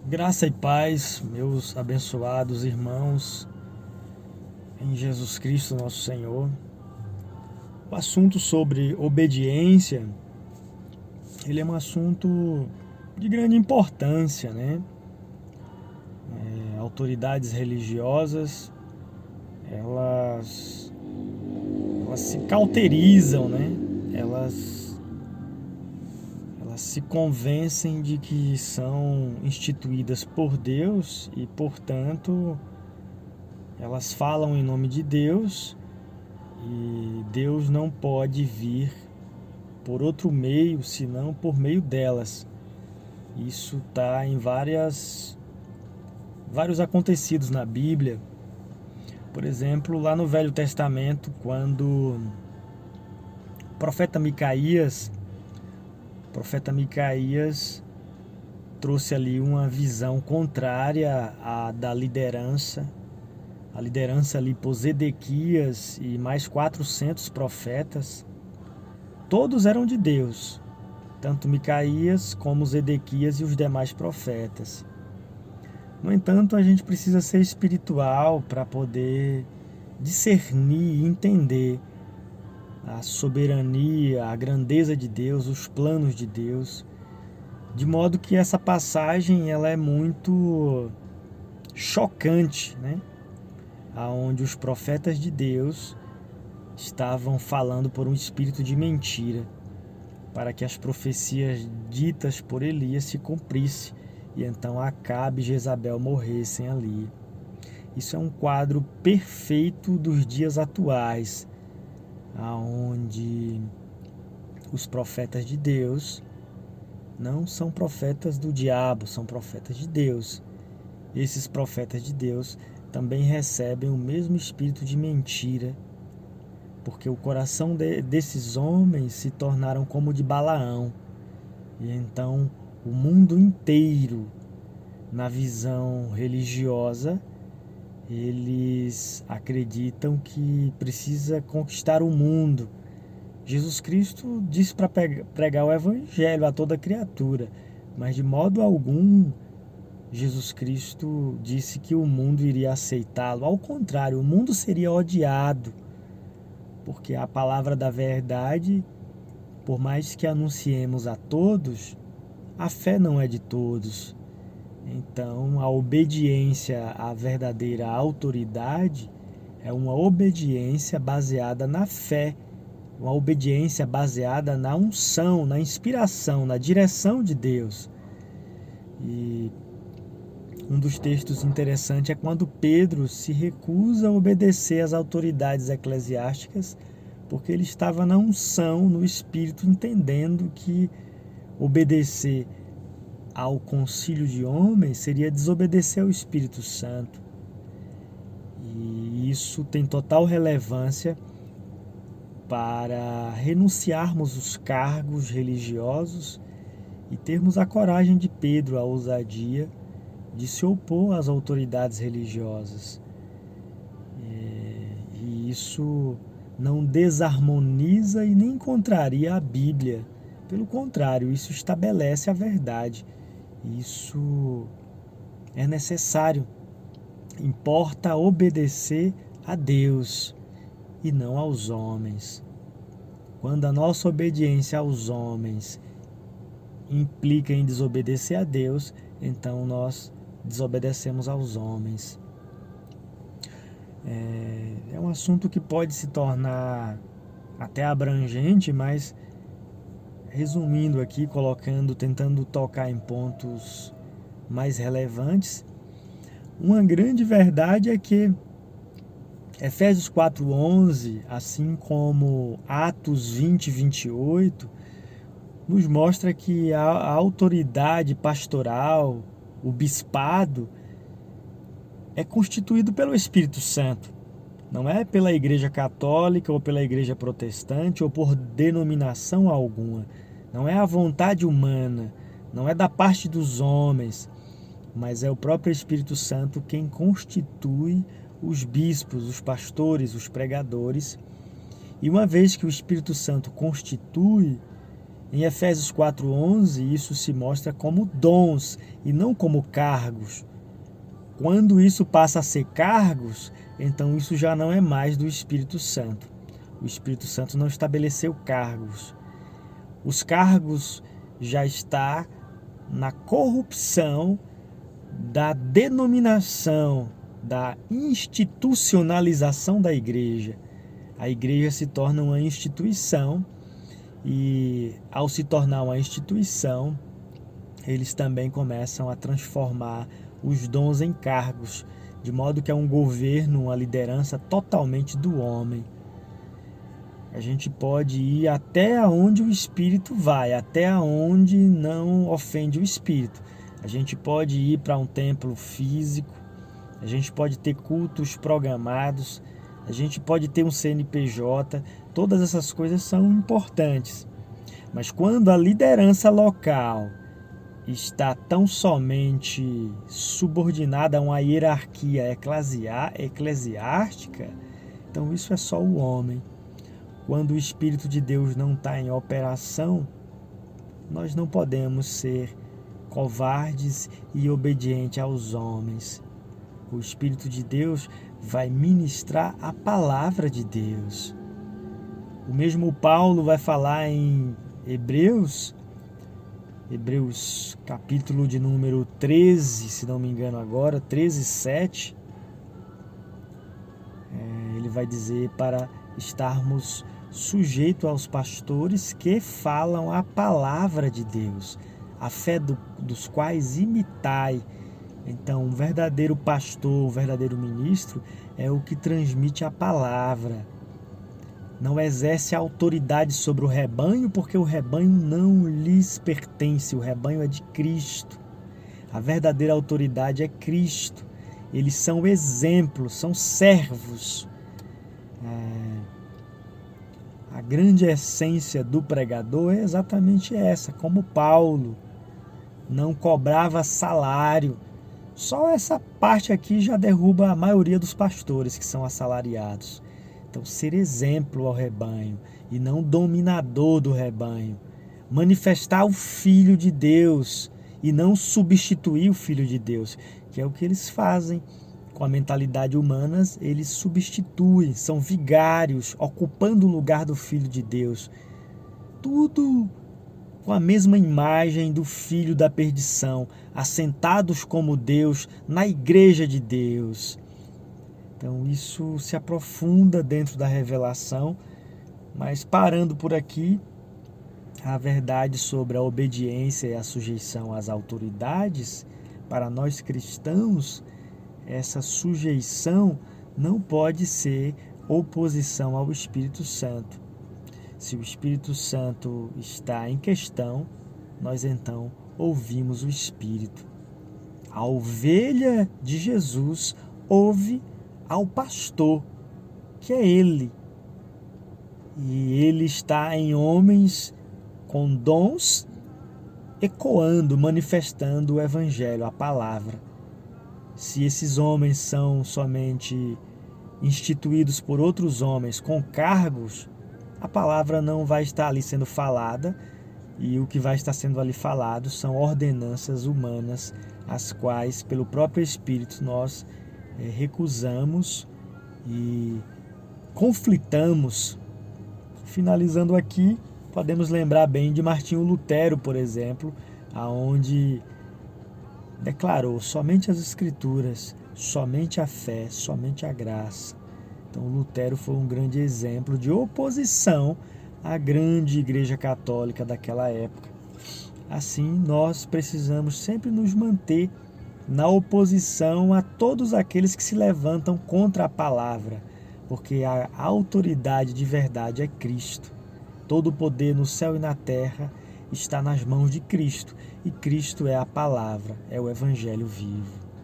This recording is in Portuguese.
Graça e paz, meus abençoados irmãos, em Jesus Cristo, nosso Senhor. O assunto sobre obediência, ele é um assunto de grande importância, né? Autoridades religiosas, elas, elas se cauterizam, né? Elas se convencem de que são instituídas por Deus e, portanto, elas falam em nome de Deus e Deus não pode vir por outro meio senão por meio delas. Isso está em vários acontecidos na Bíblia. Por exemplo, lá no Velho Testamento, quando o profeta Micaías trouxe ali uma visão contrária à da liderança. A liderança ali por Zedequias e mais 400 profetas. Todos eram de Deus, tanto Micaías como Zedequias e os demais profetas. No entanto, a gente precisa ser espiritual para poder discernir e entender a soberania, a grandeza de Deus, os planos de Deus, de modo que essa passagem ela é muito chocante, né? Aonde os profetas de Deus estavam falando por um espírito de mentira, para que as profecias ditas por Elias se cumprissem e então Acabe e Jezabel morressem ali. Isso é um quadro perfeito dos dias atuais, aonde os profetas de Deus não são profetas do diabo, são profetas de Deus. Esses profetas de Deus também recebem o mesmo espírito de mentira, porque o coração desses homens se tornaram como o de Balaão. E então o mundo inteiro, na visão religiosa, eles acreditam que precisa conquistar o mundo. Jesus Cristo disse para pregar o evangelho a toda criatura, mas de modo algum Jesus Cristo disse que o mundo iria aceitá-lo. Ao contrário, o mundo seria odiado, porque a palavra da verdade, por mais que anunciemos a todos, a fé não é de todos. Então, a obediência à verdadeira autoridade é uma obediência baseada na fé, uma obediência baseada na unção, na inspiração, na direção de Deus. E um dos textos interessantes é quando Pedro se recusa a obedecer às autoridades eclesiásticas, porque ele estava na unção, no Espírito, entendendo que obedecer ao concílio de homens seria desobedecer ao Espírito Santo. E isso tem total relevância para renunciarmos os cargos religiosos e termos a coragem de Pedro, a ousadia de se opor às autoridades religiosas. E isso não desarmoniza e nem contraria a Bíblia. Pelo contrário, isso estabelece a verdade. Isso é necessário. Importa obedecer a Deus e não aos homens. Quando a nossa obediência aos homens implica em desobedecer a Deus, então nós desobedecemos aos homens. É um assunto que pode se tornar até abrangente, mas resumindo aqui, tentando tocar em pontos mais relevantes, uma grande verdade é que Efésios 4:11, assim como Atos 20:28, nos mostra que a autoridade pastoral, o bispado, é constituído pelo Espírito Santo. Não é pela Igreja Católica ou pela Igreja Protestante ou por denominação alguma. Não é a vontade humana, não é da parte dos homens, mas é o próprio Espírito Santo quem constitui os bispos, os pastores, os pregadores. E uma vez que o Espírito Santo constitui, Em Efésios 4:11, isso se mostra como dons e não como cargos. Quando isso passa a ser cargos, então isso já não é mais do Espírito Santo. O Espírito Santo não estabeleceu cargos. Os cargos já estão na corrupção da denominação, da institucionalização da igreja. A igreja se torna uma instituição e, ao se tornar uma instituição, eles também começam a transformar os dons em cargos, de modo que é um governo, uma liderança totalmente do homem. A gente pode ir até onde o Espírito vai, até onde não ofende o Espírito. A gente pode ir para um templo físico, a gente pode ter cultos programados, a gente pode ter um CNPJ, todas essas coisas são importantes. Mas quando a liderança local está tão somente subordinada a uma hierarquia eclesiástica, então isso é só o homem. Quando o Espírito de Deus não está em operação, nós não podemos ser covardes e obedientes aos homens. O Espírito de Deus vai ministrar a palavra de Deus. O mesmo Paulo vai falar em Hebreus capítulo de número 13, se não me engano agora, 13:7. Ele vai dizer para estarmos sujeitos aos pastores que falam a palavra de Deus, a fé dos quais imitai. Então, um verdadeiro pastor, um verdadeiro ministro é o que transmite a palavra. Não exerce autoridade sobre o rebanho, porque o rebanho não lhes pertence, o rebanho é de Cristo. A verdadeira autoridade é Cristo. Eles são exemplos, são servos. A grande essência do pregador é exatamente essa, como Paulo não cobrava salário. Só essa parte aqui já derruba a maioria dos pastores que são assalariados. Então, ser exemplo ao rebanho e não dominador do rebanho. Manifestar o Filho de Deus e não substituir o Filho de Deus, que é o que eles fazem. Com a mentalidade humana, eles substituem, são vigários, ocupando o lugar do Filho de Deus. Tudo com a mesma imagem do Filho da perdição, assentados como Deus na igreja de Deus. Então isso se aprofunda dentro da revelação, mas parando por aqui, a verdade sobre a obediência e a sujeição às autoridades, para nós cristãos, essa sujeição não pode ser oposição ao Espírito Santo. Se o Espírito Santo está em questão, nós então ouvimos o Espírito. A ovelha de Jesus ouve ao pastor, que é ele. E ele está em homens com dons, ecoando, manifestando o Evangelho, a palavra. Se esses homens são somente instituídos por outros homens com cargos, a palavra não vai estar ali sendo falada, e o que vai estar sendo ali falado são ordenanças humanas, as quais, pelo próprio Espírito, nós recusamos e conflitamos. Finalizando aqui, podemos lembrar bem de Martinho Lutero, por exemplo, aonde declarou somente as Escrituras, somente a fé, somente a graça. Então Lutero foi um grande exemplo de oposição à grande Igreja Católica daquela época. Assim, nós precisamos sempre nos manter na oposição a todos aqueles que se levantam contra a palavra, porque a autoridade de verdade é Cristo. Todo o poder no céu e na terra está nas mãos de Cristo, e Cristo é a palavra, é o Evangelho vivo.